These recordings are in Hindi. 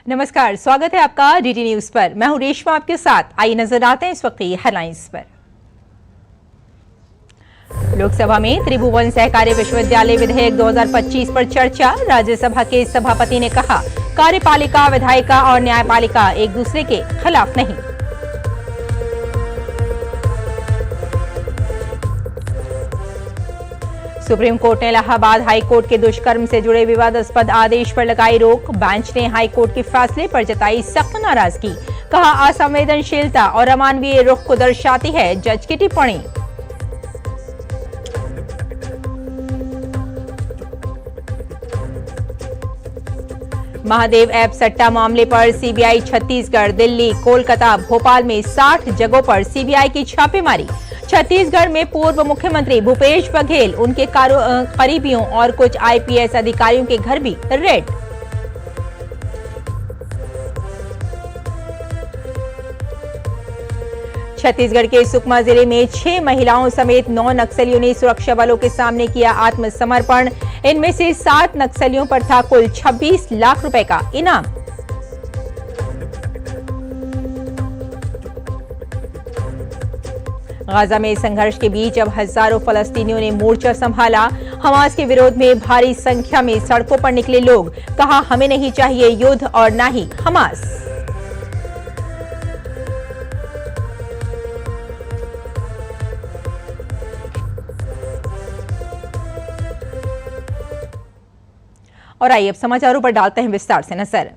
नमस्कार, स्वागत है आपका डीटी न्यूज पर। मैं हूं रेशमा आपके साथ। आइए नजर आते हैं इस वक्त की हेडलाइंस पर। लोकसभा में त्रिभुवन सहकारी विश्वविद्यालय विधेयक 2025 पर चर्चा। राज्यसभा के सभापति ने कहा, कार्यपालिका, विधायिका और न्यायपालिका एक दूसरे के खिलाफ नहीं। सुप्रीम कोर्ट ने इलाहाबाद हाई कोर्ट के दुष्कर्म से जुड़े विवादास्पद आदेश पर लगाई रोक। बेंच ने हाई कोर्ट के फैसले पर जताई सख्त नाराजगी। कहा, असंवेदनशीलता और अमानवीय रुख को दर्शाती है जज की टिप्पणी। महादेव ऐप सट्टा मामले पर सीबीआई छत्तीसगढ़, दिल्ली, कोलकाता, भोपाल में 60 जगहों पर सीबीआई की छापेमारी। छत्तीसगढ़ में पूर्व मुख्यमंत्री भूपेश बघेल, उनके करीबियों और कुछ आईपीएस अधिकारियों के घर भी रेड। छत्तीसगढ़ के सुकमा जिले में 6 महिलाओं समेत 9 नक्सलियों ने सुरक्षा बलों के सामने किया आत्मसमर्पण। इनमें से 7 नक्सलियों पर था कुल 26 लाख रुपए का इनाम। गाजा में संघर्ष के बीच अब हजारों फलस्तीनियों ने मोर्चा संभाला। हमास के विरोध में भारी संख्या में सड़कों पर निकले लोग। कहा, हमें नहीं चाहिए युद्ध और न ही हमास। और आइए अब समाचारों पर डालते हैं विस्तार से नजर।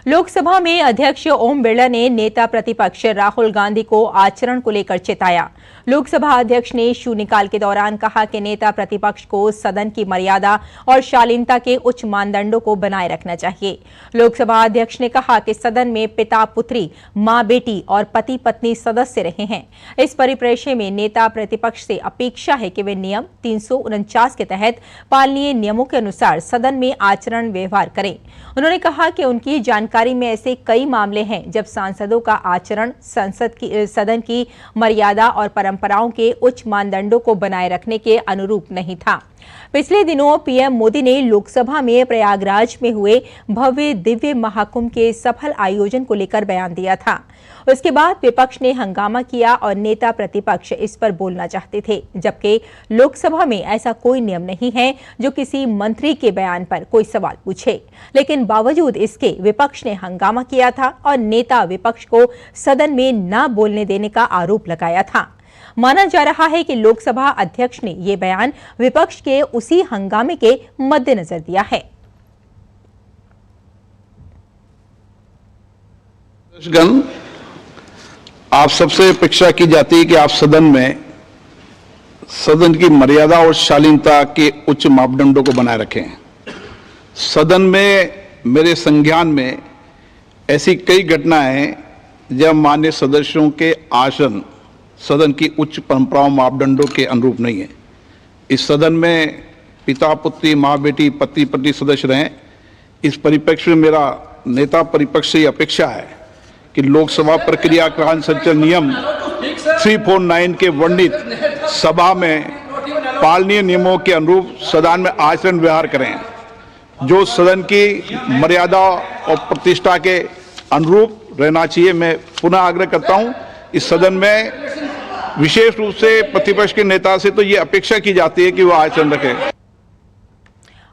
लोकसभा में अध्यक्ष ओम बिरला ने नेता प्रतिपक्ष राहुल गांधी को आचरण को लेकर चेताया। लोकसभा अध्यक्ष ने शून्यकाल के दौरान कहा कि नेता प्रतिपक्ष को सदन की मर्यादा और शालीनता के उच्च मानदंडों को बनाए रखना चाहिए। लोकसभा अध्यक्छ ने कहा कि सदन में पिता पुत्री, मां बेटी और पति पत्नी सदस्य रहे हैं। इस परिप्रेक्ष्य में नेता प्रतिपक्ष से अपेक्षा है कि वे नियम 349 के तहत पालनीय नियमों के अनुसार सदन में आचरण व्यवहार करें। उन्होंने कहा कि उनकी जानकारी में ऐसे कई मामले हैं जब सांसदों का आचरण सदन की मर्यादा और परंपराओं के उच्च मानदंडों को बनाए रखने के अनुरूप नहीं था। पिछले दिनों पीएम मोदी ने लोकसभा में प्रयागराज में हुए भव्य दिव्य महाकुंभ के सफल आयोजन को लेकर बयान दिया था। उसके बाद विपक्ष ने हंगामा किया और नेता प्रतिपक्ष इस पर बोलना चाहते थे, जबकि लोकसभा में ऐसा कोई नियम नहीं है जो किसी मंत्री के बयान पर कोई सवाल पूछे। लेकिन बावजूद इसके विपक्ष ने हंगामा किया था और नेता विपक्ष को सदन में न बोलने देने का आरोप लगाया था। माना जा रहा है कि लोकसभा अध्यक्ष ने ये बयान विपक्ष के उसी हंगामे के मद्देनजर दिया है। आप सबसे अपेक्षा की जाती है कि आप सदन की मर्यादा और शालीनता के उच्च मापदंडों को बनाए रखें। सदन में मेरे संज्ञान में ऐसी कई घटनाएं हैं जब मान्य सदस्यों के आसन सदन की उच्च परंपराओं मापदंडों के अनुरूप नहीं है। इस सदन में पिता पुत्री, मां बेटी, पति पत्नी सदस्य रहें। इस परिप्रेक्ष्य में मेरा नेता परिपक्ष से अपेक्षा है कि लोकसभा प्रक्रिया का संचालन नियम 349 के वर्णित सभा में पालनीय नियमों के अनुरूप सदन में आचरण व्यवहार करें, जो सदन की मर्यादा और प्रतिष्ठा के अनुरूप रहना चाहिए। मैं पुनः आग्रह करता हूं, इस सदन में विशेष रूप से प्रतिपक्ष के नेता से तो ये अपेक्षा की जाती है कि वो आचरण रखें।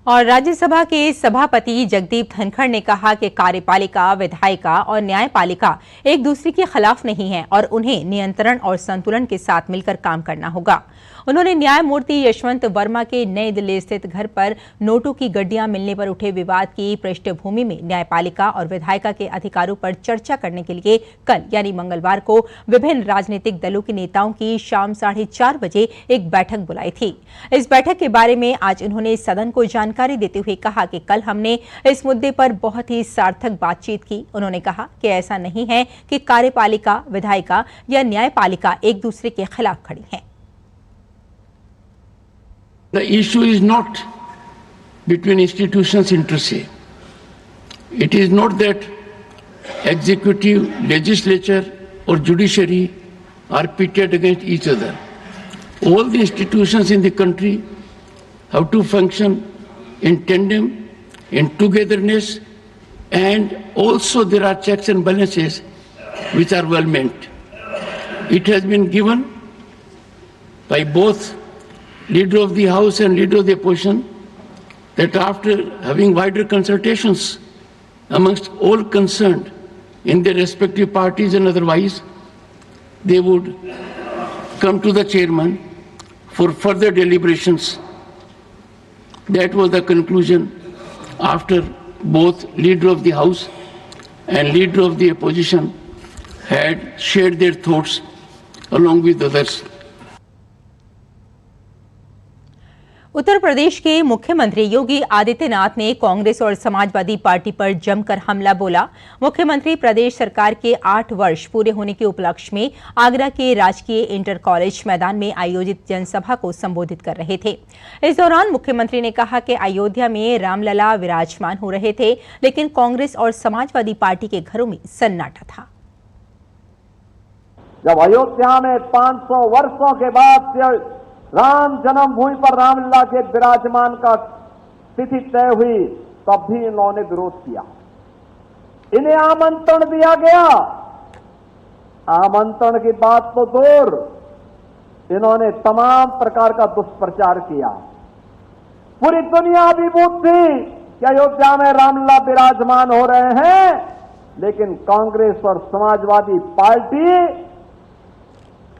और राज्यसभा के सभापति जगदीप धनखड़ ने कहा कि कार्यपालिका, विधायिका और न्यायपालिका एक दूसरे के खिलाफ नहीं है और उन्हें नियंत्रण और संतुलन के साथ मिलकर काम करना होगा। उन्होंने न्यायमूर्ति यशवंत वर्मा के नई दिल्ली स्थित घर पर नोटों की गड्डियां मिलने पर उठे विवाद की पृष्ठभूमि में न्यायपालिका और विधायिका के अधिकारों पर चर्चा करने के लिए कल यानी मंगलवार को विभिन्न राजनीतिक दलों के नेताओं की शाम 4:30 बजे एक बैठक बुलाई थी। इस बैठक के बारे में आज उन्होंने सदन को जानकारी देते हुए कहा कि कल हमने इस मुद्दे पर बहुत ही सार्थक बातचीत की। उन्होंने कहा कि ऐसा नहीं है कि कार्यपालिका, विधायिका या न्यायपालिका एक दूसरे के खिलाफ खड़ी हैं। The issue is not between institutions inter se. It is not that executive, legislature or judiciary are pitted against each other. All the institutions in the country have to function in tandem, in togetherness, and also there are checks and balances which are well meant. It has been given by both Leader of the House and Leader of the Opposition that after having wider consultations amongst all concerned in their respective parties and otherwise, they would come to the chairman for further deliberations. That was the conclusion after both Leader of the House and Leader of the Opposition had shared their thoughts along with others. Uttar Pradesh के मुख्यमंत्री योगी आदित्यनाथ ने कांग्रेस और समाजवादी पार्टी पर जमकर हमला बोला। मुख्यमंत्री प्रदेश सरकार के 8 वर्ष पूरे होने के उपलक्ष्य में आगरा के राजकीय इंटर कॉलेज मैदान में आयोजित जनसभा को संबोधित कर रहे थे। इस दौरान मुख्यमंत्री ने कहा कि अयोध्या में रामलला विराजमान हो रहे थे, लेकिन कांग्रेस और समाजवादी पार्टी के घरों में सन्नाटा था। जब अयोध्या में 500 वर्षों के बाद राम जन्मभूमि पर रामलला के विराजमान का तिथि तय हुई, तब भी इन्होंने विरोध किया। इन्हें आमंत्रण दिया गया, आमंत्रण की बात तो दूर, इन्होंने तमाम प्रकार का दुष्प्रचार किया। पूरी दुनिया अभिभूत थी कि अयोध्या में रामलला विराजमान हो रहे हैं, लेकिन कांग्रेस और समाजवादी पार्टी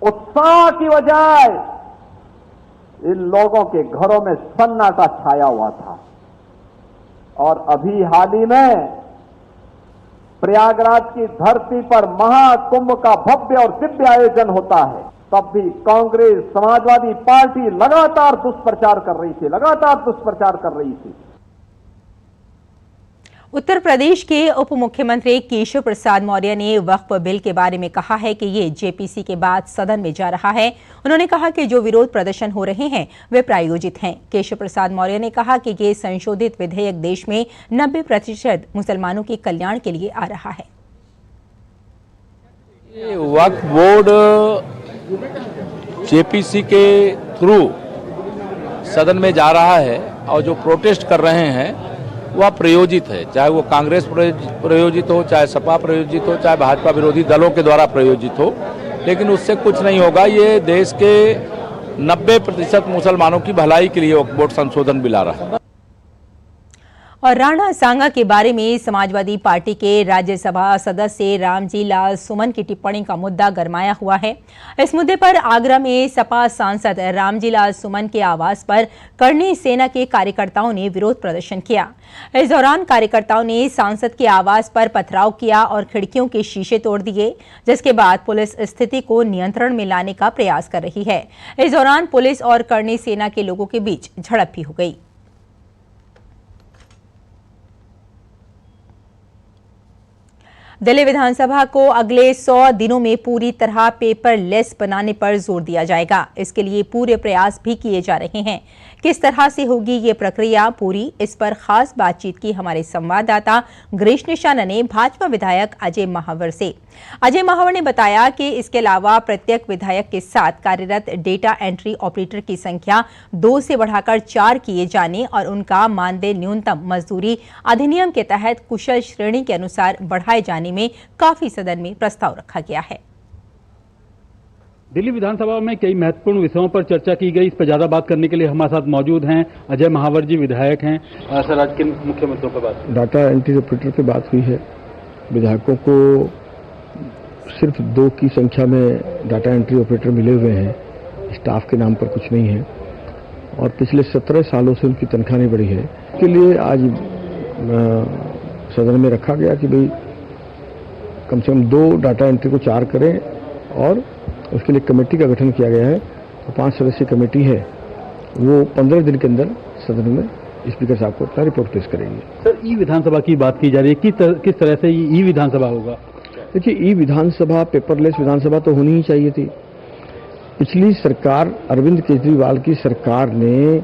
उत्साह की बजाय इन लोगों के घरों में सन्नाटा छाया हुआ था। और अभी हाल ही में प्रयागराज की धरती पर महाकुंभ का भव्य और दिव्य आयोजन होता है, तब भी कांग्रेस समाजवादी पार्टी लगातार दुष्प्रचार कर रही थी। उत्तर प्रदेश के उप मुख्यमंत्री केशव प्रसाद मौर्य ने वक्फ बिल के बारे में कहा है कि ये जेपीसी के बाद सदन में जा रहा है। उन्होंने कहा कि जो विरोध प्रदर्शन हो रहे हैं वे प्रायोजित हैं। केशव प्रसाद मौर्य ने कहा कि ये संशोधित विधेयक देश में 90% मुसलमानों के कल्याण के लिए आ रहा है। वक्फ बोर्ड जेपीसी के थ्रू सदन में जा रहा है और जो प्रोटेस्ट कर रहे हैं वह प्रयोजित है, चाहे वो कांग्रेस प्रयोजित हो, चाहे सपा प्रयोजित हो, चाहे भाजपा विरोधी दलों के द्वारा प्रयोजित हो, लेकिन उससे कुछ नहीं होगा। ये देश के 90% मुसलमानों की भलाई के लिए वक्फ बोर्ड संशोधन बिल आ रहा है। और राणा सांगा के बारे में समाजवादी पार्टी के राज्यसभा सदस्य रामजी लाल सुमन की टिप्पणी का मुद्दा गरमाया हुआ है। इस मुद्दे पर आगरा में सपा सांसद रामजी लाल सुमन के आवास पर करणी सेना के कार्यकर्ताओं ने विरोध प्रदर्शन किया। इस दौरान कार्यकर्ताओं ने सांसद के आवास पर पथराव किया और खिड़कियों के शीशे तोड़ दिए, जिसके बाद पुलिस स्थिति को नियंत्रण में लाने का प्रयास कर रही है। इस दौरान पुलिस और करणी सेना के लोगों के बीच झड़प भी हो गई। दिल्ली विधानसभा को अगले 100 दिनों में पूरी तरह पेपरलेस बनाने पर जोर दिया जाएगा। इसके लिए पूरे प्रयास भी किए जा रहे हैं। किस तरह से होगी ये प्रक्रिया पूरी, इस पर खास बातचीत की हमारे संवाददाता गिरीश निशाना ने भाजपा विधायक अजय महावर से। अजय महावर ने बताया कि इसके अलावा प्रत्येक विधायक के साथ कार्यरत डेटा एंट्री ऑपरेटर की संख्या 2 से बढ़ाकर 4 किए जाने और उनका मानदेय न्यूनतम मजदूरी अधिनियम के तहत कुशल श्रेणी के अनुसार बढ़ाए जाने में काफी सदन में प्रस्ताव रखा गया है। दिल्ली विधानसभा में कई महत्वपूर्ण विषयों पर चर्चा की गई। इस पर ज्यादा बात करने के लिए हमारे साथ मौजूद हैं अजय महावर जी, विधायक हैं। सर, आज किन मुख्य मुद्दों पर बात? डाटा एंट्री ऑपरेटर पे बात हुई है। विधायकों को सिर्फ 2 की संख्या में डाटा एंट्री ऑपरेटर मिले हुए हैं, स्टाफ के नाम पर कुछ नहीं है और पिछले 17 सालों से उनकी तनख्वाह नहीं बढ़ी है। इसके लिए आज सदन में रखा गया कि भाई कम से कम 2 डाटा एंट्री को 4 करें और उसके लिए कमेटी का गठन किया गया है। तो 5 सदस्यीय कमेटी है, वो 15 दिन के अंदर सदन में स्पीकर साहब को अपना रिपोर्ट पेश करेंगे। सर, ई विधानसभा की बात की जा रही है, किस तरह से ई विधानसभा होगा? देखिए, ई विधानसभा, पेपरलेस विधानसभा तो होनी ही चाहिए थी। पिछली सरकार, अरविंद केजरीवाल की सरकार ने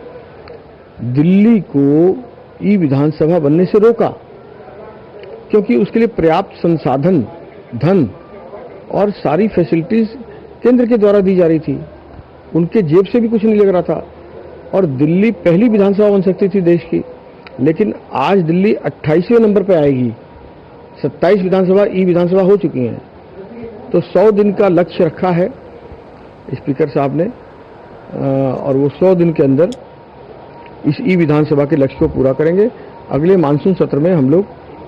दिल्ली को ई विधानसभा बनने से रोका, क्योंकि उसके लिए पर्याप्त संसाधन, धन और सारी फैसिलिटीज केंद्र के द्वारा दी जा रही थी। उनके जेब से भी कुछ नहीं लग रहा था और दिल्ली पहली विधानसभा बन सकती थी देश की, लेकिन आज दिल्ली 28वें नंबर पर आएगी 27 विधानसभा ई विधानसभा हो चुकी हैं, तो 100 दिन का लक्ष्य रखा है स्पीकर साहब ने, और वो 100 दिन के अंदर इस ई विधानसभा के लक्ष्य को पूरा करेंगे। अगले मानसून सत्र में हम लोग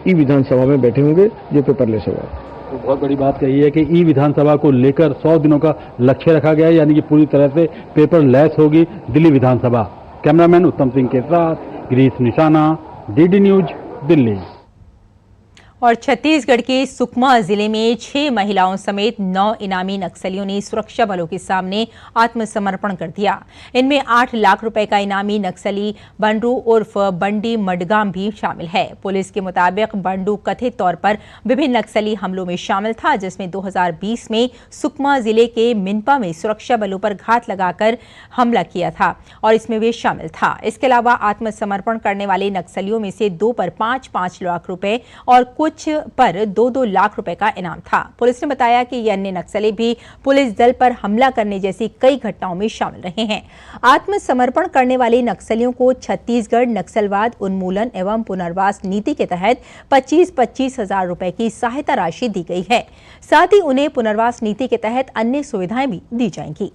ई विधानसभा में बैठे होंगे जो पेपरलेस होगा। तो बहुत बड़ी बात कही है कि ई विधानसभा को लेकर 100 दिनों का लक्ष्य रखा गया है, यानी कि पूरी तरह से पेपरलेस होगी दिल्ली विधानसभा। कैमरामैन उत्तम सिंह के साथ गिरीश निशाना, डीडी न्यूज, दिल्ली। और छत्तीसगढ़ के सुकमा जिले में 6 महिलाओं समेत 9 इनामी नक्सलियों ने सुरक्षा बलों के सामने आत्मसमर्पण कर दिया। इनमें 8 लाख रुपए का इनामी नक्सली बंडू उर्फ बंडी मडगाम भी शामिल है। पुलिस के मुताबिक बंडू कथित तौर पर विभिन्न नक्सली हमलों में शामिल था, जिसमें 2020 में सुकमा जिले के मिनपा में सुरक्षा बलों पर घात लगाकर हमला किया था और इसमें वे शामिल था। इसके अलावा आत्मसमर्पण करने वाले नक्सलियों में से 2 पर 5-5 लाख रुपए और कुछ पर 2-2 लाख रुपए का इनाम था। पुलिस ने बताया कि ये अन्य नक्सली भी पुलिस दल पर हमला करने जैसी कई घटनाओं में शामिल रहे हैं। आत्मसमर्पण करने वाले नक्सलियों को छत्तीसगढ़ नक्सलवाद उन्मूलन एवं पुनर्वास नीति के तहत 25-25 हजार रुपए की सहायता राशि दी गई है। साथ ही उन्हें पुनर्वास नीति के तहत अन्य सुविधाएं भी दी जाएंगी।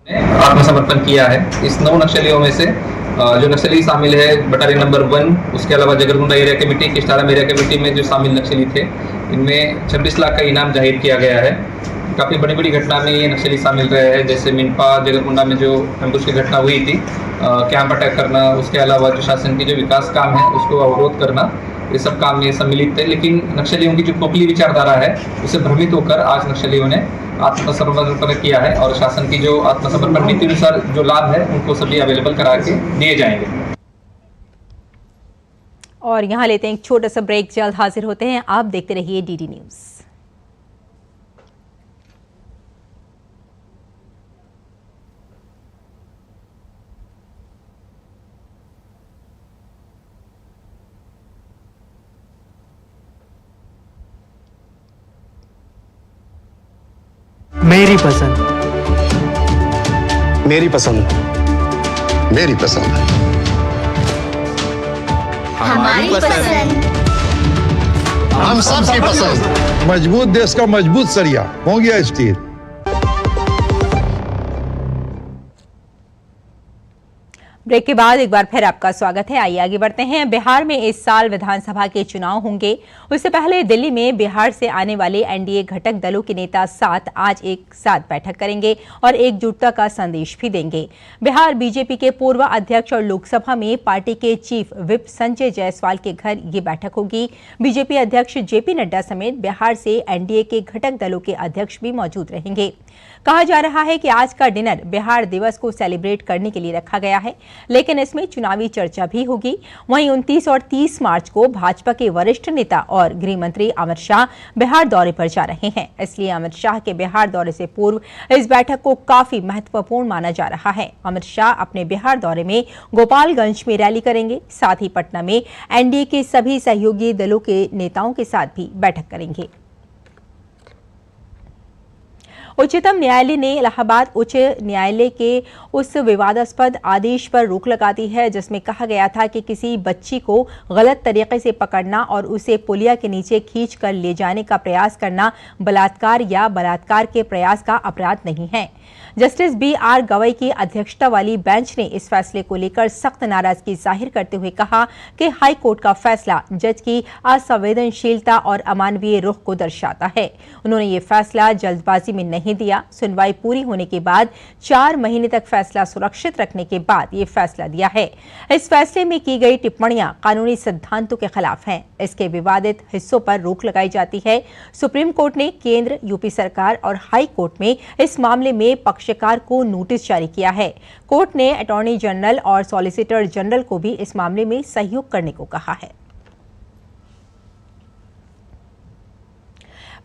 आत्मसमर्पण किया है। इस 9 नक्सलियों में से जो नक्सली शामिल है बटालियन नंबर 1, उसके अलावा Jagargunda area committee, Kistaram area committee में जो शामिल नक्सली थे, इनमें 26 लाख का इनाम जाहिर किया गया है। काफ़ी बड़ी बड़ी घटना में ये नक्सली शामिल रहे हैं, जैसे मिनपा जगरगुंडा में जो एम्बुश की घटना हुई थी, कैंप अटैक करना, उसके अलावा जो शासन की जो विकास काम है उसको अवरोध करना, ये सब काम में सम्मिलित थे। लेकिन नक्सलियों की जो खोखली विचारधारा है उससे भ्रमित होकर आज नक्सलियों ने आत्मसमर्पण किया है और शासन की जो आत्मसमर्पण नीति अनुसार जो लाभ है उनको सभी अवेलेबल करा के दिए जाएंगे। और यहाँ लेते हैं एक छोटा सा ब्रेक, जल्द हाजिर होते हैं। आप देखते रहिए डीडी न्यूज। मेरी पसंद, मेरी पसंद, मेरी पसंद, हमारी पसंद, हम सबकी पसंद। मजबूत देश का मजबूत सरिया हो गया स्टील। ब्रेक के बाद एक बार फिर आपका स्वागत है। आइए आगे बढ़ते हैं। बिहार में इस साल विधानसभा के चुनाव होंगे। उससे पहले दिल्ली में बिहार से आने वाले एनडीए घटक दलों के नेता आज एक साथ बैठक करेंगे और एकजुटता का संदेश भी देंगे। बिहार बीजेपी के पूर्व अध्यक्ष और लोकसभा में पार्टी के चीफ विप संजय जायसवाल के घर ये बैठक होगी। बीजेपी अध्यक्ष जेपी नड्डा समेत बिहार से एनडीए के घटक दलों के अध्यक्ष भी मौजूद रहेंगे। कहा जा रहा है कि आज का डिनर बिहार दिवस को सेलिब्रेट करने के लिए रखा गया है, लेकिन इसमें चुनावी चर्चा भी होगी। वहीं 29 और 30 मार्च को भाजपा के वरिष्ठ नेता और गृह मंत्री अमित शाह बिहार दौरे पर जा रहे हैं, इसलिए अमित शाह के बिहार दौरे से पूर्व इस बैठक को काफी महत्वपूर्ण माना जा रहा है। अमित शाह अपने बिहार दौरे में गोपालगंज में रैली करेंगे, साथ ही पटना में एनडीए के सभी सहयोगी दलों के नेताओं के साथ भी बैठक करेंगे। उच्चतम न्यायालय ने इलाहाबाद उच्च न्यायालय के उस विवादास्पद आदेश पर रोक लगा दी है जिसमें कहा गया था कि किसी बच्ची को गलत तरीके से पकड़ना और उसे पुलिया के नीचे खींचकर ले जाने का प्रयास करना बलात्कार या बलात्कार के प्रयास का अपराध नहीं है। Justice B R. गवई की अध्यक्षता वाली बेंच ने इस फैसले को लेकर सख्त नाराजगी जाहिर करते हुए कहा कि हाई कोर्ट का फैसला जज की असंवेदनशीलता और अमानवीय रुख को दर्शाता है। उन्होंने ये फैसला जल्दबाजी में नहीं दिया। सुनवाई पूरी होने के बाद 4 महीने तक फैसला सुरक्षित रखने के बाद ये फैसला दिया है। इस फैसले में की गई टिप्पणियां कानूनी सिद्धांतों के खिलाफ हैं। इसके विवादित हिस्सों पर रोक लगाई जाती है। सुप्रीम कोर्ट ने केंद्र, यूपी सरकार और हाई कोर्ट में इस मामले में पक्षकार को नोटिस जारी किया है। कोर्ट ने अटॉर्नी जनरल और सॉलिसिटर जनरल को भी इस मामले में सहयोग करने को कहा है।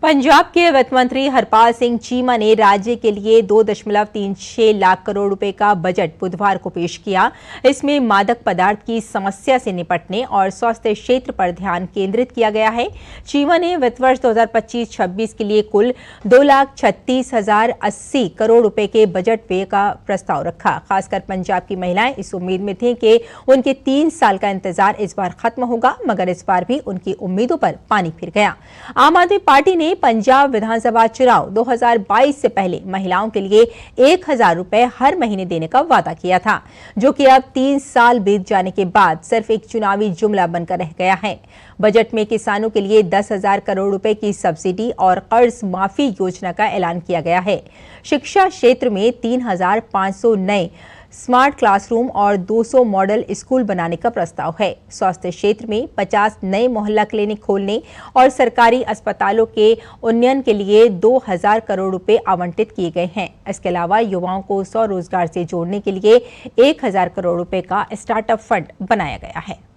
पंजाब के वित्त मंत्री हरपाल सिंह चीमा ने राज्य के लिए 2.36 लाख करोड़ रुपए का बजट बुधवार को पेश किया। इसमें मादक पदार्थ की समस्या से निपटने और स्वास्थ्य क्षेत्र पर ध्यान केंद्रित किया गया है। चीमा ने वित्त वर्ष 2025-26 के लिए कुल 2,36,080 करोड़ रुपए के बजट व्यय का प्रस्ताव रखा। खासकर पंजाब की महिलाएं इस उम्मीद में थीं कि उनके 3 साल का इंतजार इस बार खत्म होगा, मगर इस बार भी उनकी उम्मीदों पर पानी फिर गया। आम आदमी पार्टी ने पंजाब विधानसभा चुनाव 2022 से पहले महिलाओं के लिए 1,000 रुपए हर महीने देने का वादा किया था, जो कि अब 3 साल बीत जाने के बाद सिर्फ एक चुनावी जुमला बनकर रह गया है। बजट में किसानों के लिए 10,000 करोड़ रुपए की सब्सिडी और कर्ज माफी योजना का ऐलान किया गया है। शिक्षा क्षेत्र में 3,500 नए स्मार्ट क्लासरूम और 200 मॉडल स्कूल बनाने का प्रस्ताव है। स्वास्थ्य क्षेत्र में 50 नए मोहल्ला क्लिनिक खोलने और सरकारी अस्पतालों के उन्नयन के लिए 2,000 करोड़ रुपए आवंटित किए गए हैं। इसके अलावा युवाओं को स्वरोजगार से जोड़ने के लिए 1,000 करोड़ रुपए का स्टार्टअप फंड बनाया गया है।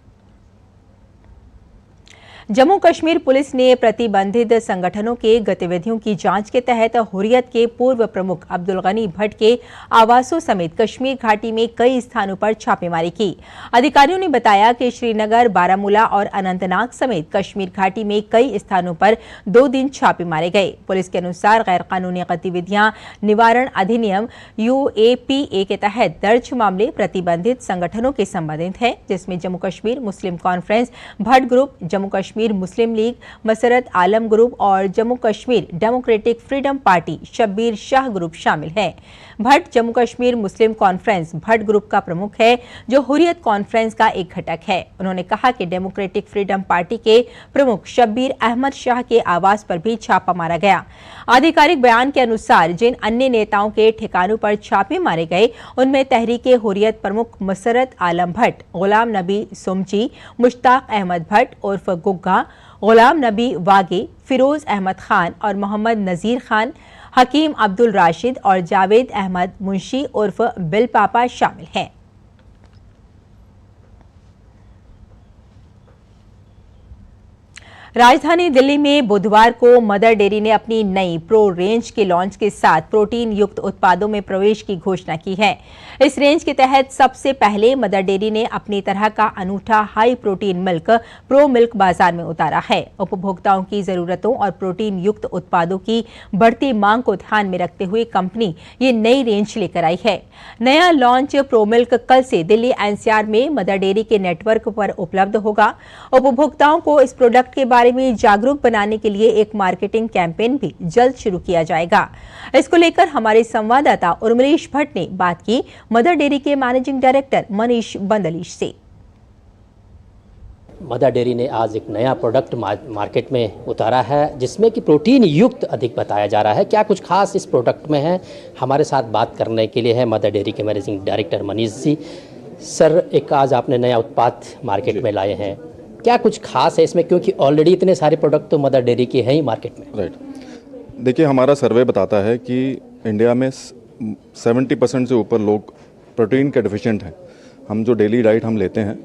जम्मू कश्मीर पुलिस ने प्रतिबंधित संगठनों के गतिविधियों की जांच के तहत हुर्रियत के पूर्व प्रमुख अब्दुल गनी भट्ट के आवासों समेत कश्मीर घाटी में कई स्थानों पर छापेमारी की। अधिकारियों ने बताया कि श्रीनगर, बारामूला और अनंतनाग समेत कश्मीर घाटी में कई स्थानों पर 2 दिन छापे मारे गए। पुलिस के अनुसार गैर कानूनी गतिविधियां निवारण अधिनियम UAPA के तहत दर्ज मामले प्रतिबंधित संगठनों के संबंधित है, जिसमें जम्मू कश्मीर मुस्लिम कॉन्फ्रेंस, भट्ट ग्रुप, जम्मू कश्मीर मुस्लिम लीग, मसरत आलम ग्रुप और Jammu Kashmir democratic freedom party Shabbir Shah group शामिल है। भट्ट जम्मू कश्मीर मुस्लिम कॉन्फ्रेंस भट्ट ग्रुप का प्रमुख है, जो हुर्रियत कॉन्फ्रेंस का एक घटक है। उन्होंने कहा कि डेमोक्रेटिक फ्रीडम पार्टी के प्रमुख शब्बीर अहमद शाह के आवास पर भी छापा मारा गया। आधिकारिक बयान के अनुसार जिन अन्य नेताओं के ठिकानों पर छापे मारे गए, उनमें तहरीके हुर्रियत प्रमुख मसरत आलम भट्ट, गुलाम नबी सुमची, मुश्ताक अहमद भट्ट उर्फ गुग्गा, गुलाम नबी वागे, फिरोज अहमद खान और मोहम्मद नजीर खान, हकीम अब्दुल राशिद और जावेद अहमद मुंशी उर्फ बिल पापा शामिल हैं। राजधानी दिल्ली में बुधवार को मदर डेयरी ने अपनी नई प्रो रेंज के लॉन्च के साथ प्रोटीन युक्त उत्पादों में प्रवेश की घोषणा की है। इस रेंज के तहत सबसे पहले मदर डेयरी ने अपनी तरह का अनूठा high protein milk pro milk बाजार में उतारा है। उपभोक्ताओं की जरूरतों और प्रोटीन युक्त उत्पादों की बढ़ती मांग को ध्यान में रखते हुए कंपनी ये नई रेंज लेकर आई है। नया लॉन्च प्रो मिल्क कल से दिल्ली NCR में मदर डेयरी के नेटवर्क पर उपलब्ध होगा। उपभोक्ताओं को इस प्रोडक्ट के बारे में जागरूक बनाने के लिए एक मार्केटिंग कैंपेन भी जल्द शुरू किया जाएगा। इसको लेकर हमारे संवाददाता उर्मिलेश भट्ट ने बात की मदर डेयरी के मैनेजिंग डायरेक्टर मनीष बंदलीश से। मदर डेयरी ने आज एक नया प्रोडक्ट मार्केट में उतारा है, जिसमें कि प्रोटीन युक्त अधिक बताया जा रहा है। क्या कुछ खास इस प्रोडक्ट में है, हमारे साथ बात करने के लिए है मदर डेयरी के managing director Manish ji. Sir, एक आज आपने नया उत्पाद मार्केट में लाए हैं, क्या कुछ खास है इसमें, क्योंकि ऑलरेडी इतने सारे प्रोडक्ट तो मदर डेयरी के हैं ही मार्केट में? राइट, देखिए हमारा सर्वे बताता है कि इंडिया में 70% से ऊपर लोग प्रोटीन के डिफिशिएंट हैं। हम जो डेली डाइट हम लेते हैं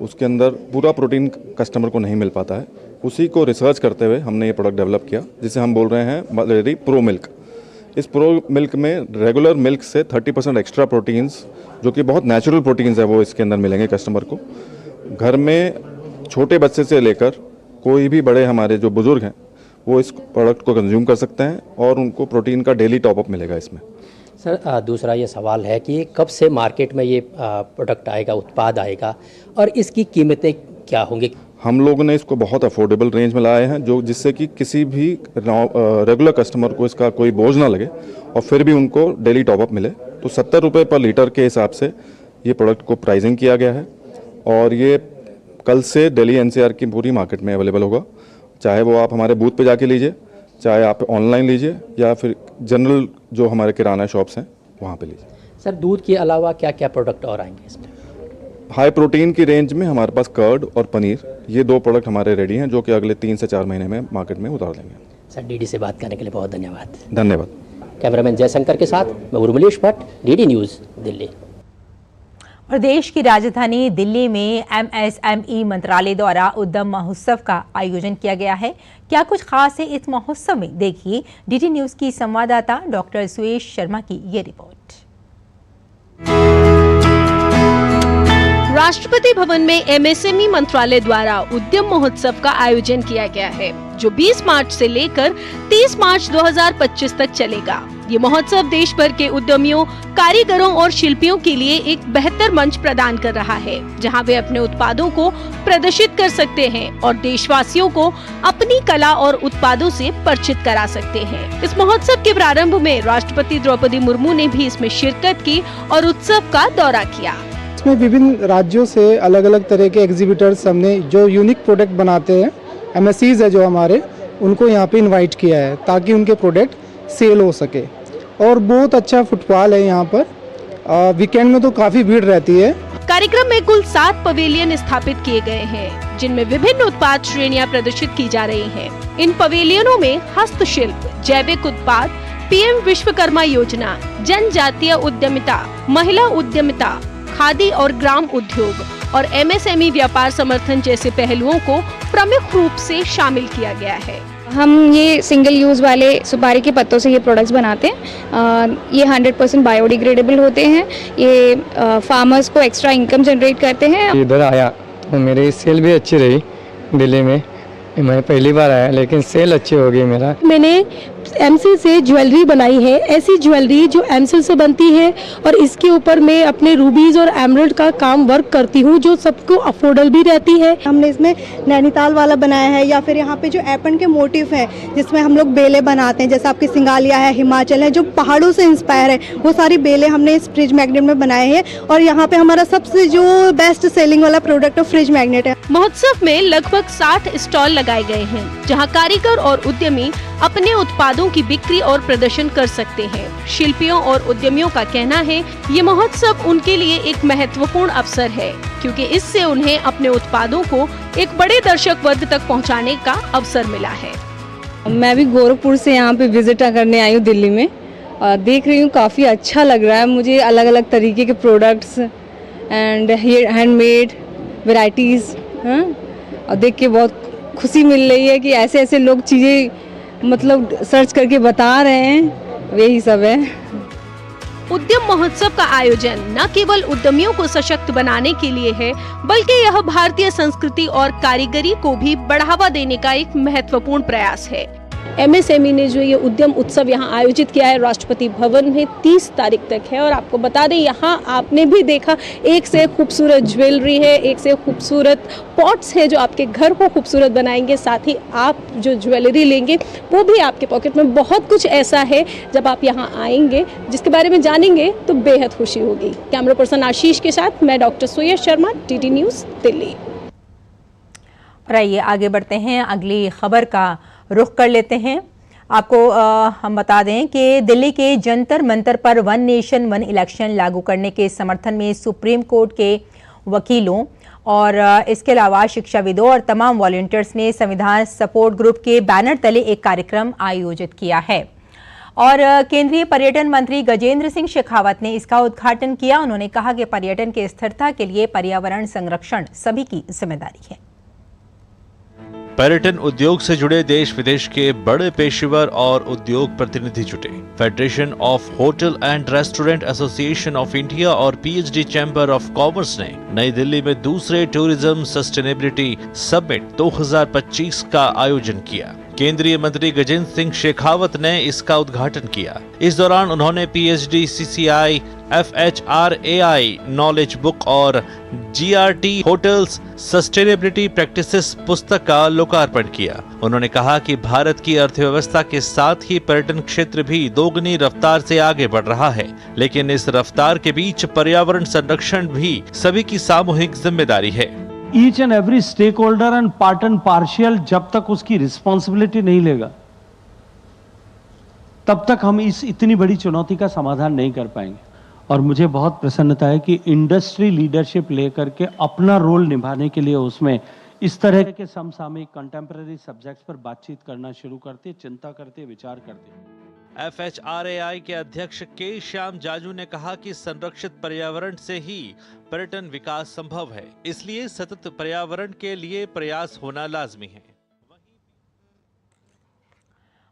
उसके अंदर पूरा प्रोटीन कस्टमर को नहीं मिल पाता है। उसी को रिसर्च करते हुए हमने ये प्रोडक्ट डेवलप किया, जिसे हम बोल रहे हैं मदर डेयरी प्रो मिल्क। इस प्रो मिल्क में रेगुलर मिल्क से 30% एक्स्ट्रा प्रोटीन्स, जो कि बहुत नेचुरल प्रोटीन्स है, वो इसके अंदर मिलेंगे कस्टमर को। घर में छोटे बच्चे से लेकर कोई भी बड़े हमारे जो बुजुर्ग हैं वो इस प्रोडक्ट को कंज्यूम कर सकते हैं और उनको प्रोटीन का डेली टॉपअप मिलेगा इसमें। सर, दूसरा ये सवाल है कि कब से मार्केट में ये प्रोडक्ट आएगा, उत्पाद आएगा, और इसकी कीमतें क्या होंगी? हम लोगों ने इसको बहुत अफोर्डेबल रेंज में लाए हैं, जो जिससे कि किसी भी रेगुलर कस्टमर को इसका कोई बोझ ना लगे और फिर भी उनको डेली टॉपअप मिले। तो 70 रुपये पर लीटर के हिसाब से ये प्रोडक्ट को प्राइसिंग किया गया है और ये कल से दिल्ली NCR की पूरी मार्केट में अवेलेबल होगा। चाहे वो आप हमारे बूथ पे जाके लीजिए, चाहे आप ऑनलाइन लीजिए, या फिर जनरल जो हमारे किराना शॉप्स हैं वहाँ पे लीजिए। सर, दूध के अलावा क्या क्या प्रोडक्ट और आएंगे इसमें? हाई प्रोटीन की रेंज में हमारे पास कर्ड और पनीर, ये 2 प्रोडक्ट हमारे रेडी हैं, जो कि अगले 3 से 4 महीने में मार्केट में उतार देंगे। सर, DD से बात करने के लिए बहुत धन्यवाद। धन्यवाद। कैमरामैन जयशंकर के साथ मैं उर्मिलेश भट्ट, DD न्यूज़, दिल्ली। और देश की राजधानी दिल्ली में MSME मंत्रालय द्वारा उद्यम महोत्सव का आयोजन किया गया है। क्या कुछ खास है इस महोत्सव में, देखिए डीडी न्यूज की संवाददाता डॉक्टर सुयेश शर्मा की ये रिपोर्ट। राष्ट्रपति भवन में MSME मंत्रालय द्वारा उद्यम महोत्सव का आयोजन किया गया है, जो 20 मार्च से लेकर 30 मार्च 2025 तक चलेगा। ये महोत्सव देश भर के उद्यमियों, कारीगरों और शिल्पियों के लिए एक बेहतर मंच प्रदान कर रहा है, जहां वे अपने उत्पादों को प्रदर्शित कर सकते हैं और देशवासियों को अपनी कला और उत्पादों से परिचित करा सकते हैं। इस महोत्सव के प्रारंभ में राष्ट्रपति द्रौपदी मुर्मू ने भी इसमें शिरकत की और उत्सव का दौरा किया। इसमें विभिन्न राज्यों से अलग अलग तरह के एग्जीबिटर्स हमने जो यूनिक प्रोडक्ट बनाते हैं, MSCs है जो हमारे, उनको यहाँ पे इनवाइट किया है ताकि उनके प्रोडक्ट सेल हो सके। और बहुत अच्छा फुटफॉल है यहाँ पर, वीकेंड में तो काफी भीड़ रहती है। कार्यक्रम में कुल 7 पवेलियन स्थापित किए गए हैं, जिनमें विभिन्न उत्पाद श्रेणियां प्रदर्शित की जा रही हैं। इन पवेलियनों में हस्तशिल्प, जैविक उत्पाद, PM विश्वकर्मा योजना, जनजातीय उद्यमिता, महिला उद्यमिता, खादी और ग्राम उद्योग और MSME व्यापार समर्थन जैसे पहलुओं को प्रमुख रूप से शामिल किया गया है। हम ये सिंगल यूज़ वाले सुपारी के पत्तों से ये प्रोडक्ट्स बनाते हैं। ये 100% बायोडिग्रेडेबल होते हैं। ये फार्मर्स को एक्स्ट्रा इनकम जनरेट करते हैं। इधर आया तो मेरी सेल भी अच्छी रही दिल्ली में। मैं पहली बार आया लेकिन सेल अच्छी हो गई मेरा। मैंने एमसिल से ज्वेलरी बनाई है, ऐसी ज्वेलरी जो एमसिल से बनती है और इसके ऊपर मैं अपने रूबीज और एमरल्ड का काम वर्क करती हूँ, जो सबको अफोर्डेबल भी रहती है। हमने इसमें नैनीताल वाला बनाया है, या फिर यहाँ पे जो एपन के मोटिव है जिसमें हम लोग बेले बनाते हैं, जैसे आपकी सिंगालिया है, हिमाचल है, जो पहाड़ों से इंस्पायर है, वो सारी बेले हमने इस फ्रिज मैग्नेट में बनाए हैं। और यहाँ पे हमारा सबसे जो बेस्ट सेलिंग वाला प्रोडक्ट फ्रिज मैग्नेट है। महोत्सव में लगभग 60 स्टॉल लगाए गए हैं, जहाँ कारीगर और उद्यमी अपने उत्पादों की बिक्री और प्रदर्शन कर सकते हैं। शिल्पियों और उद्यमियों का कहना है ये महोत्सव उनके लिए एक महत्वपूर्ण अवसर है, क्योंकि इससे उन्हें अपने उत्पादों को एक बड़े दर्शक वर्ग तक पहुंचाने का अवसर मिला है। मैं भी गोरखपुर से यहाँ पे विजिट करने आई हूँ दिल्ली में। देख रही हूँ काफ़ी अच्छा लग रहा है मुझे, अलग अलग तरीके के प्रोडक्ट्स एंड हैंडमेड वैरायटीज़, और देख के बहुत खुशी मिल रही है कि ऐसे ऐसे लोग चीज़ें मतलब सर्च करके बता रहे हैं, यही सब है। उद्यम महोत्सव का आयोजन न केवल उद्यमियों को सशक्त बनाने के लिए है, बल्कि यह भारतीय संस्कृति और कारीगरी को भी बढ़ावा देने का एक महत्वपूर्ण प्रयास है। MSME ने जो ये उद्यम उत्सव यहाँ आयोजित किया है राष्ट्रपति भवन में 30 तारीख तक है। और आपको बता दें, यहाँ आपने भी देखा एक से खूबसूरत ज्वेलरी है, एक से खूबसूरत पॉट्स है जो आपके घर को खूबसूरत बनाएंगे। साथ ही आप जो ज्वेलरी लेंगे वो भी आपके पॉकेट में बहुत कुछ ऐसा है जब आप यहाँ आएंगे जिसके बारे में जानेंगे तो बेहद खुशी होगी। कैमरा पर्सन आशीष के साथ मैं doctor Suyesh Sharma, DD news Delhi. और आइए आगे बढ़ते हैं, अगली खबर का रुख कर लेते हैं। आपको हम बता दें कि दिल्ली के जंतर मंतर पर वन नेशन वन इलेक्शन लागू करने के समर्थन में सुप्रीम कोर्ट के वकीलों और इसके अलावा शिक्षाविदों और तमाम वॉलंटियर्स ने संविधान सपोर्ट ग्रुप के बैनर तले एक कार्यक्रम आयोजित किया है। और केंद्रीय पर्यटन मंत्री गजेंद्र सिंह शेखावत ने इसका उद्घाटन किया। उन्होंने कहा कि पर्यटन की स्थिरता के लिए पर्यावरण संरक्षण सभी की जिम्मेदारी है। पर्यटन उद्योग से जुड़े देश विदेश के बड़े पेशेवर और उद्योग प्रतिनिधि जुटे। Federation of hotel and restaurant association of India और PhD चैम्बर ऑफ कॉमर्स ने नई दिल्ली में दूसरे टूरिज्म सस्टेनेबिलिटी समिट 2025 का आयोजन किया। केंद्रीय मंत्री गजेंद्र सिंह शेखावत ने इसका उद्घाटन किया। इस दौरान उन्होंने PhD CCI FHRAI knowledge book और GRT होटल्स सस्टेनेबिलिटी प्रैक्टिसेस पुस्तक का लोकार्पण किया। उन्होंने कहा कि भारत की अर्थव्यवस्था के साथ ही पर्यटन क्षेत्र भी दोगुनी रफ्तार से आगे बढ़ रहा है, लेकिन इस रफ्तार के बीच पर्यावरण संरक्षण भी सभी की सामूहिक जिम्मेदारी है। Each and every stakeholder and part and partial जब तक उसकी रिस्पॉन्सिबिलिटी नहीं लेगा तब तक हम इस इतनी बड़ी चुनौती का समाधान नहीं कर पाएंगे। और मुझे बहुत प्रसन्नता है कि इंडस्ट्री लीडरशिप लेकर के अपना रोल निभाने के लिए उसमें इस तरह के समसामयिक कंटेम्पररी सब्जेक्ट्स पर बातचीत करना शुरू करते, चिंता करते, विचार करते। FHRAI के अध्यक्ष के श्याम जाजू ने कहा कि संरक्षित पर्यावरण से ही पर्यटन विकास संभव है, इसलिए सतत पर्यावरण के लिए प्रयास होना लाजमी है।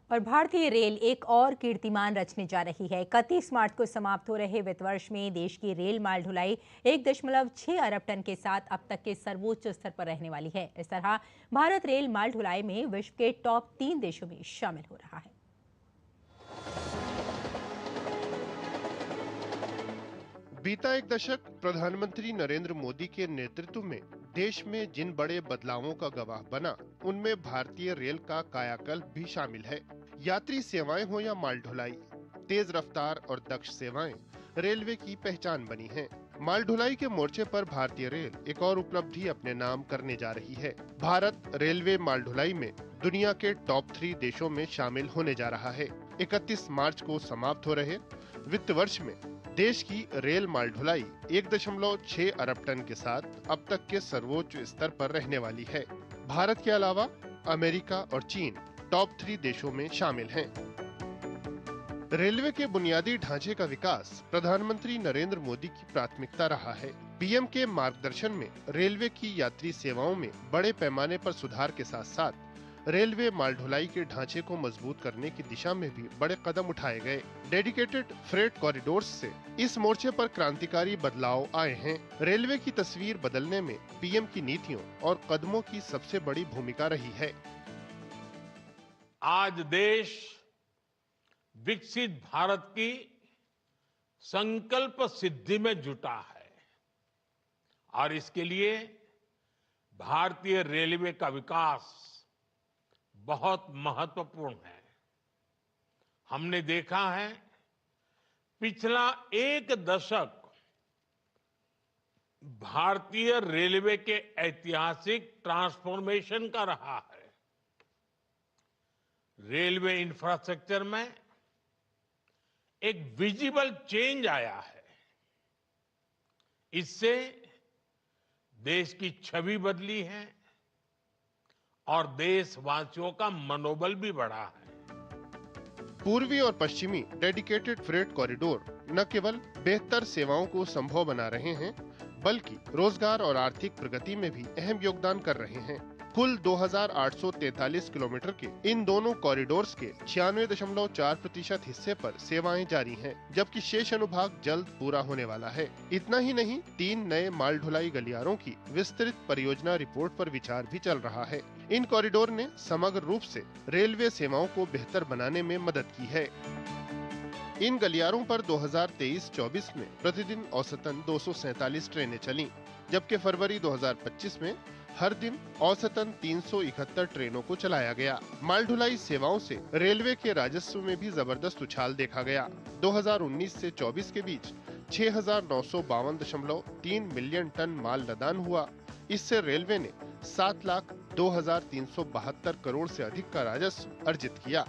और भारतीय रेल एक और कीर्तिमान रचने जा रही है। 31 मार्च को समाप्त हो रहे वित्त वर्ष में देश की रेल माल ढुलाई 1.6 अरब टन के साथ अब तक के सर्वोच्च स्तर पर रहने वाली है। इस तरह भारत रेल माल ढुलाई में विश्व के टॉप 3 देशों में शामिल हो रहा है। बीता एक दशक प्रधानमंत्री नरेंद्र मोदी के नेतृत्व में देश में जिन बड़े बदलावों का गवाह बना, उनमें भारतीय रेल का कायाकल्प भी शामिल है। यात्री सेवाएं हो या माल ढुलाई, तेज रफ्तार और दक्ष सेवाएं रेलवे की पहचान बनी हैं। माल ढुलाई के मोर्चे पर भारतीय रेल एक और उपलब्धि अपने नाम करने जा रही है। भारत रेलवे माल ढुलाई में दुनिया के टॉप 3 देशों में शामिल होने जा रहा है। 31 मार्च को समाप्त हो रहे वित्त वर्ष में देश की रेल माल ढुलाई 1.6 अरब टन के साथ अब तक के सर्वोच्च स्तर पर रहने वाली है। भारत के अलावा अमेरिका और चीन टॉप 3 देशों में शामिल हैं। रेलवे के बुनियादी ढांचे का विकास प्रधानमंत्री नरेंद्र मोदी की प्राथमिकता रहा है। पीएम के मार्गदर्शन में रेलवे की यात्री सेवाओं में बड़े पैमाने पर सुधार के साथ साथ रेलवे माल ढुलाई के ढांचे को मजबूत करने की दिशा में भी बड़े कदम उठाए गए। डेडिकेटेड फ्रेट कॉरिडोर्स से इस मोर्चे पर क्रांतिकारी बदलाव आए हैं। रेलवे की तस्वीर बदलने में पीएम की नीतियों और कदमों की सबसे बड़ी भूमिका रही है। आज देश विकसित भारत की संकल्प सिद्धि में जुटा है और इसके लिए भारतीय रेलवे का विकास बहुत महत्वपूर्ण है। हमने देखा है पिछला एक दशक भारतीय रेलवे के ऐतिहासिक ट्रांसफॉर्मेशन का रहा है। रेलवे इंफ्रास्ट्रक्चर में एक विजिबल चेंज आया है। इससे देश की छवि बदली है और देशवासियों का मनोबल भी बढ़ा है। पूर्वी और पश्चिमी डेडिकेटेड फ्रेट कॉरिडोर न केवल बेहतर सेवाओं को संभव बना रहे हैं, बल्कि रोजगार और आर्थिक प्रगति में भी अहम योगदान कर रहे हैं। कुल 2843 किलोमीटर के इन दोनों कॉरिडोर्स के 96.4% हिस्से पर सेवाएं जारी हैं, जबकि शेष अनुभाग जल्द पूरा होने वाला है। इतना ही नहीं, 3 नए माल ढुलाई गलियारों की विस्तृत परियोजना रिपोर्ट पर विचार भी चल रहा है। इन कॉरिडोर ने समग्र रूप से रेलवे सेवाओं को बेहतर बनाने में मदद की है। इन गलियारों पर 2023-24 में प्रतिदिन औसतन 247 ट्रेनें चलीं, जबकि फरवरी 2025 में हर दिन औसतन 371 ट्रेनों को चलाया गया। माल ढुलाई सेवाओं से रेलवे के राजस्व में भी जबरदस्त उछाल देखा गया। 2019 से 24 के बीच 6,952.3 मिलियन टन माल लदान हुआ। इससे रेलवे ने 7,02,372 करोड़ से अधिक का राजस्व अर्जित किया।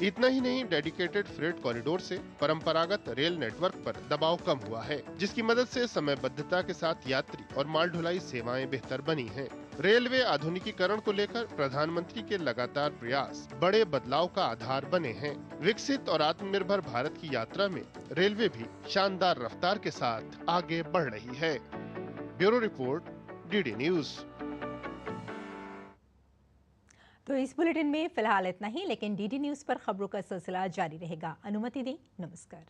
इतना ही नहीं, डेडिकेटेड फ्रेट कॉरिडोर से परंपरागत रेल नेटवर्क पर दबाव कम हुआ है, जिसकी मदद से समयबद्धता के साथ यात्री और माल ढुलाई सेवाएं बेहतर बनी हैं। रेलवे आधुनिकीकरण को लेकर प्रधानमंत्री के लगातार प्रयास बड़े बदलाव का आधार बने हैं। विकसित और आत्मनिर्भर भारत की यात्रा में रेलवे भी शानदार रफ्तार के साथ आगे बढ़ रही है। Bureau report, DD news. तो इस बुलेटिन में फिलहाल इतना ही, लेकिन डीडी न्यूज पर खबरों का सिलसिला जारी रहेगा। अनुमति दें, नमस्कार।